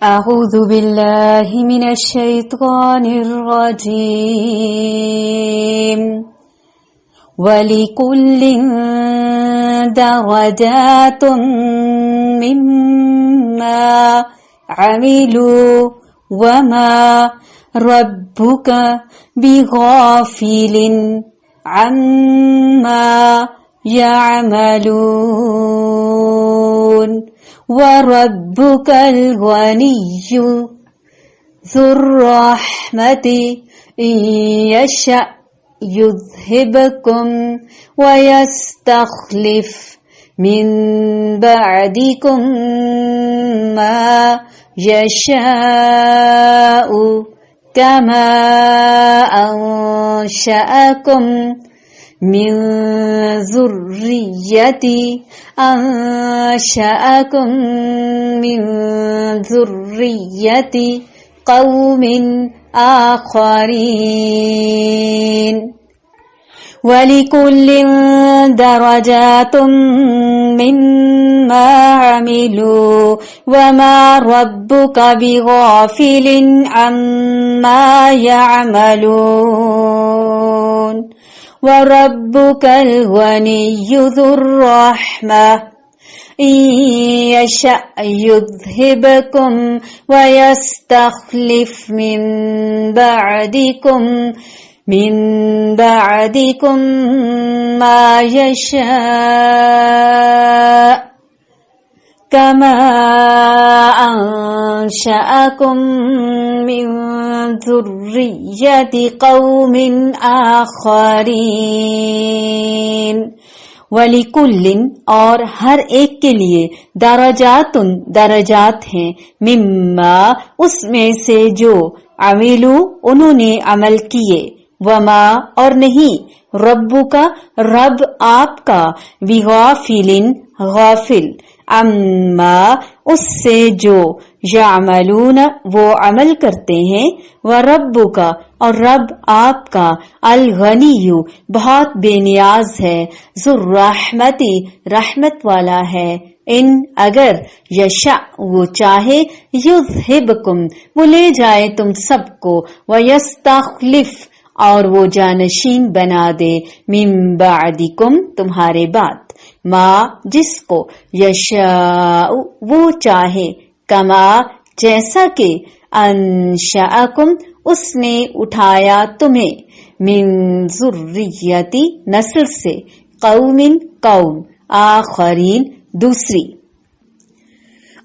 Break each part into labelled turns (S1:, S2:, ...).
S1: أعوذ بالله من الشيطان الرجيم ولكل درجات مما عملوا وما ربك بغافل عما يعملون وَرَبُّكَ الْغَنِيُّ ذُو الرَّحْمَةِ إِن يَشَأْ يُذْهِبْكُمْ وَيَسْتَخْلِفْ مِن بَعْدِكُم مَّا يَشَاءُ كَمَا أَنشَأَكُم من ذرية قوم آخرين ولكل درجات مما عملوا وما ربك بغافل عما يعملون وَرَبُّكَ الْغَنِيُّ ذُو الرَّحْمَةِ إِن يَشَأْ يُذْهِبْكُمْ وَيَسْتَخْلِفْ مِن بَعْدِكُم مَّا يَشَاءُ كَمَا أَنشَأَكُم مِّن ذُرِّيَّةِ قَوْمٍ آخَرِينَ وَلِكُلٍّ اور ہر ایک کے لیے درجات ہیں مما اس میں سے جو عملو انہوں نے عمل کیے وما اور نہیں ربو کا رب آپ کا بغافل غافل اما اس سے جو یعملون وہ عمل کرتے ہیں وَرَبُّكَ اور رب آپ کا الغنی بہت بے نیاز ہے ذو الرحمت رحمت والا ہے ان اگر یشاء وہ چاہے یذہبکم وہ لے جائے تم سب کو ویستخلف اور وہ جانشین بنا دے من بعدکم تمہارے بعد ما جس کو یشاء وہ چاہے کما جیسا کہ انشأکم اس نے اٹھایا تمہیں من ذریتی نسل سے قوم آخرین دوسری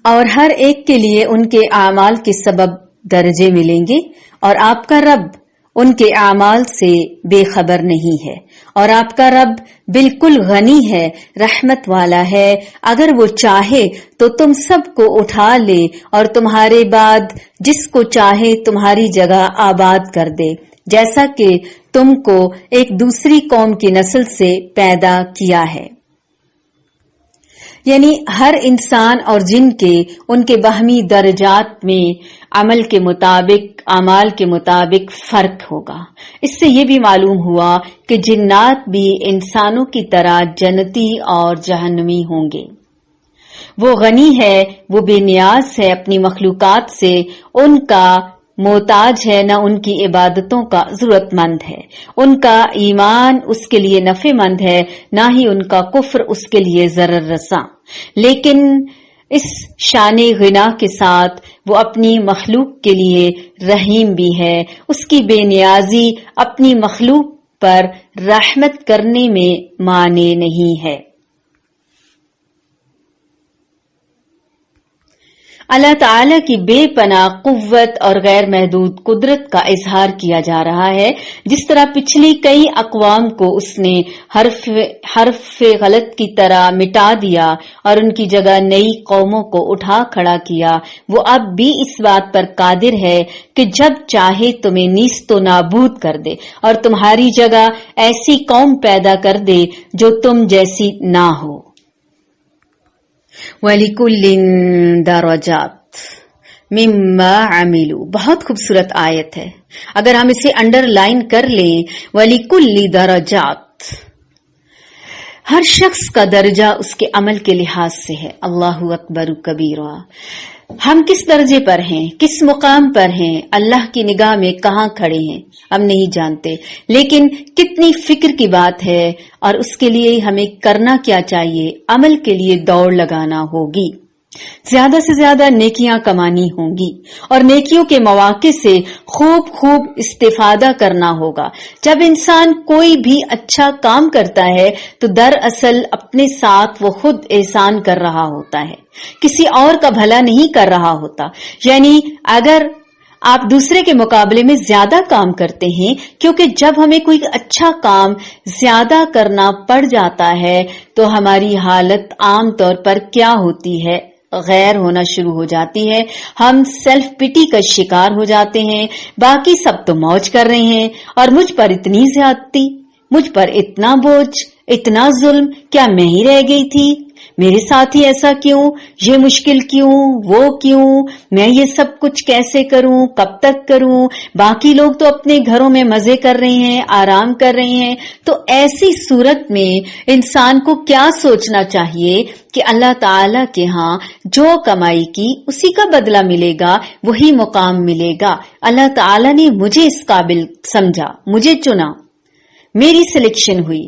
S1: اور ہر ایک کے لیے ان کے اعمال کے سبب درجے ملیں گے اور آپ کا رب ان کے اعمال سے بے خبر نہیں ہے اور آپ کا رب بالکل غنی ہے رحمت والا ہے اگر وہ چاہے تو تم سب کو اٹھا لے اور تمہارے بعد جس کو چاہے تمہاری جگہ آباد کر دے جیسا کہ تم کو ایک دوسری قوم کی نسل سے پیدا کیا ہے یعنی ہر انسان اور جن کے ان کے باہمی درجات میں عمل کے مطابق اعمال کے مطابق فرق ہوگا اس سے یہ بھی معلوم ہوا کہ جنات بھی انسانوں کی طرح جنتی اور جہنمی ہوں گے وہ غنی ہے وہ بے نیاز ہے اپنی مخلوقات سے ان کا محتاج ہے نہ ان کی عبادتوں کا ضرورت مند ہے ان کا ایمان اس کے لیے نفع مند ہے نہ ہی ان کا کفر اس کے لیے ضرر رساں لیکن اس شان غنا کے ساتھ وہ اپنی مخلوق کے لیے رحیم بھی ہے اس کی بے نیازی اپنی مخلوق پر رحمت کرنے میں مانع نہیں ہے اللہ تعالیٰ کی بے پناہ قوت اور غیر محدود قدرت کا اظہار کیا جا رہا ہے جس طرح پچھلی کئی اقوام کو اس نے حرف غلط کی طرح مٹا دیا اور ان کی جگہ نئی قوموں کو اٹھا کھڑا کیا وہ اب بھی اس بات پر قادر ہے کہ جب چاہے تمہیں نیست و نابود کر دے اور تمہاری جگہ ایسی قوم پیدا کر دے جو تم جیسی نہ ہو وَلِكُلٍّ دَرَجَاتٍ مِمَّا عَمِلُوا بہت خوبصورت آیت ہے اگر ہم اسے انڈر لائن کر لیں وَلِكُلِّ دَرَجَاتٍ ہر شخص کا درجہ اس کے عمل کے لحاظ سے ہے اللہ اکبر کبیرہ ہم کس درجے پر ہیں، کس مقام پر ہیں، اللہ کی نگاہ میں کہاں کھڑے ہیں ہم نہیں جانتے، لیکن کتنی فکر کی بات ہے، اور اس کے لیے ہمیں کرنا کیا چاہیے، عمل کے لیے دوڑ لگانا ہوگی، زیادہ سے زیادہ نیکیاں کمانی ہوں گی، اور نیکیوں کے مواقع سے خوب استفادہ کرنا ہوگا۔ جب انسان کوئی بھی اچھا کام کرتا ہے تو دراصل اپنے ساتھ وہ خود احسان کر رہا ہوتا ہے، کسی اور کا بھلا نہیں کر رہا ہوتا۔ یعنی اگر آپ دوسرے کے مقابلے میں زیادہ کام کرتے ہیں، کیونکہ جب ہمیں کوئی اچھا کام زیادہ کرنا پڑ جاتا ہے تو ہماری حالت عام طور پر کیا ہوتی ہے، غیر ہونا شروع ہو جاتی ہے، ہم سیلف پٹی کا شکار ہو جاتے ہیں، باقی سب تو موج کر رہے ہیں اور مجھ پر اتنی زیادتی، مجھ پر اتنا بوجھ، اتنا ظلم، کیا میں ہی رہ گئی تھی، میرے ساتھ ہی ایسا کیوں، یہ مشکل کیوں، وہ کیوں، میں یہ سب کچھ کیسے کروں، کب تک کروں، باقی لوگ تو اپنے گھروں میں مزے کر رہے ہیں، آرام کر رہے ہیں۔ تو ایسی صورت میں انسان کو کیا سوچنا چاہیے کہ اللہ تعالی کے ہاں جو کمائی کی اسی کا بدلہ ملے گا، وہی مقام ملے گا۔ اللہ تعالی نے مجھے اس قابل سمجھا، مجھے چنا، میری سلیکشن ہوئی،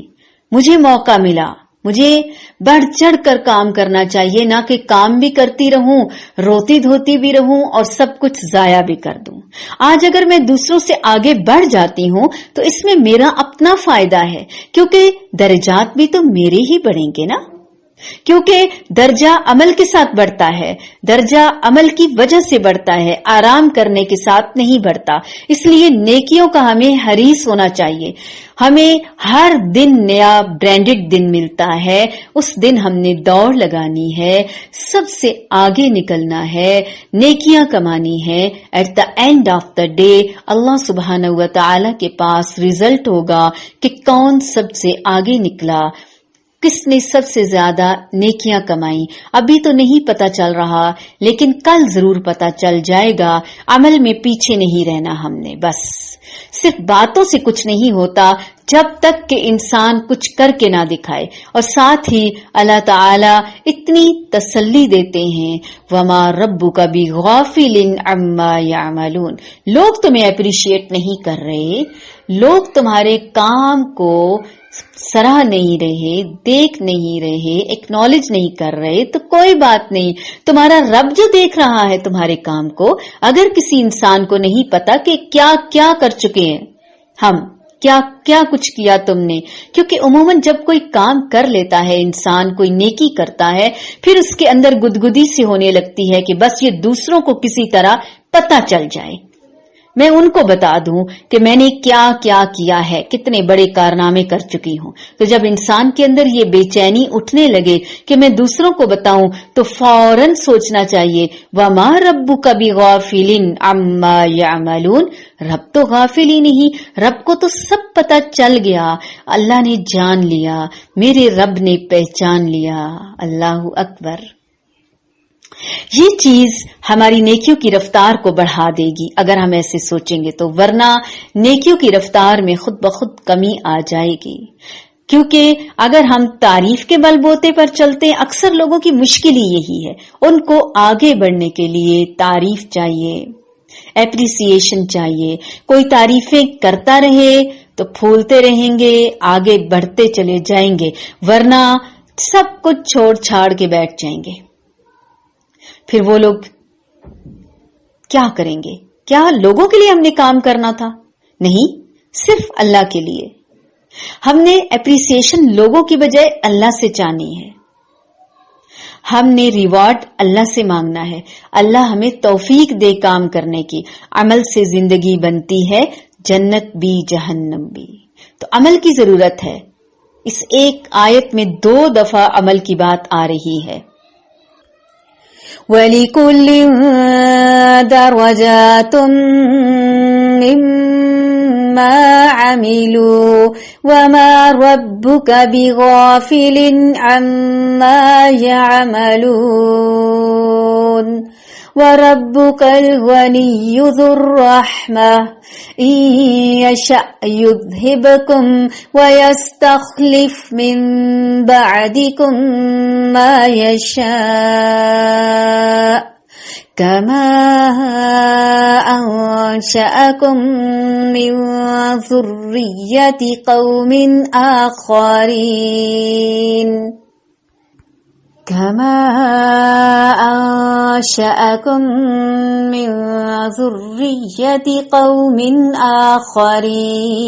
S1: مجھے موقع ملا، مجھے بڑھ چڑھ کر کام کرنا چاہیے، نہ کہ کام بھی کرتی رہوں، روتی دھوتی بھی رہوں اور سب کچھ ضائع بھی کر دوں۔ آج اگر میں دوسروں سے آگے بڑھ جاتی ہوں تو اس میں میرا اپنا فائدہ ہے، کیونکہ درجات بھی تو میرے ہی بڑھیں گے نا، کیونکہ درجہ عمل کے ساتھ بڑھتا ہے، درجہ عمل کی وجہ سے بڑھتا ہے، آرام کرنے کے ساتھ نہیں بڑھتا۔ اس لیے نیکیوں کا ہمیں حریص ہونا چاہیے۔ ہمیں ہر دن نیا برانڈڈ دن ملتا ہے، اس دن ہم نے دوڑ لگانی ہے، سب سے آگے نکلنا ہے، نیکیاں کمانی ہے۔ At the end of the day Allah سبحانہ و تعالی کے پاس ریزلٹ ہوگا کہ کون سب سے آگے نکلا، کس نے سب سے زیادہ نیکیاں کمائی۔ ابھی تو نہیں پتا چل رہا، لیکن کل ضرور پتا چل جائے گا۔ عمل میں پیچھے نہیں رہنا ہم نے، بس صرف باتوں سے کچھ نہیں ہوتا جب تک کہ انسان کچھ کر کے نہ دکھائے۔ اور ساتھ ہی اللہ تعالی اتنی تسلی دیتے ہیں، وما ربک بغافل عما یعملون، لوگ تمہیں اپریشیٹ نہیں کر رہے، لوگ تمہارے کام کو سراہ نہیں رہے، دیکھ نہیں رہے، ایکنالج نہیں کر رہے، تو کوئی بات نہیں، تمہارا رب جو دیکھ رہا ہے تمہارے کام کو۔ اگر کسی انسان کو نہیں پتا کہ کیا کیا کر چکے ہیں ہم، کیا کیا کچھ کیا تم نے، کیونکہ عموماً جب کوئی کام کر لیتا ہے انسان، کوئی نیکی کرتا ہے، پھر اس کے اندر گدگدی سی ہونے لگتی ہے کہ بس یہ دوسروں کو کسی طرح پتا چل جائے، میں ان کو بتا دوں کہ میں نے کیا کیا کیا ہے، کتنے بڑے کارنامے کر چکی ہوں۔ تو جب انسان کے اندر یہ بے چینی اٹھنے لگے کہ میں دوسروں کو بتاؤں، تو فوراً سوچنا چاہیے وما ربک بغافل عما یعملون، رب تو غافل ہی نہیں، رب کو تو سب پتا چل گیا، اللہ نے جان لیا، میرے رب نے پہچان لیا۔ اللہ اکبر۔ یہ چیز ہماری نیکیوں کی رفتار کو بڑھا دے گی اگر ہم ایسے سوچیں گے تو، ورنہ نیکیوں کی رفتار میں خود بخود کمی آ جائے گی۔ کیونکہ اگر ہم تعریف کے بل بوتے پر چلتے ہیں، اکثر لوگوں کی مشکل ہی یہی ہے، ان کو آگے بڑھنے کے لیے تعریف چاہیے، اپریسیشن چاہیے۔ کوئی تعریفیں کرتا رہے تو پھولتے رہیں گے، آگے بڑھتے چلے جائیں گے، ورنہ سب کچھ چھوڑ چھاڑ کے بیٹھ جائیں گے۔ پھر وہ لوگ کیا کریں گے؟ کیا لوگوں کے لیے ہم نے کام کرنا تھا؟ نہیں، صرف اللہ کے لیے۔ ہم نے اپریسیشن لوگوں کی بجائے اللہ سے چاہنی ہے، ہم نے ریوارڈ اللہ سے مانگنا ہے۔ اللہ ہمیں توفیق دے کام کرنے کی۔ عمل سے زندگی بنتی ہے، جنت بھی جہنم بھی۔ تو عمل کی ضرورت ہے۔ اس ایک آیت میں 2 دفعہ عمل کی بات آ رہی ہے۔ وَلِكُلٍّ دَرَجَاتٌ مِّمَّا عَمِلُوا وَمَا رَبُّكَ بِغَافِلٍ عَمَّا يَعْمَلُونَ وَرَبُّكَ الْغَنِيُّ ذُو الرَّحْمَةِ إِن يَشَأْ يُذْهِبْكُمْ وَيَسْتَخْلِفْ مِن بَعْدِكُم مَّا يَشَاءُ كما أنشأكم من ذرية قوم آخرين كما أنشأكم من ذرية قوم آخرين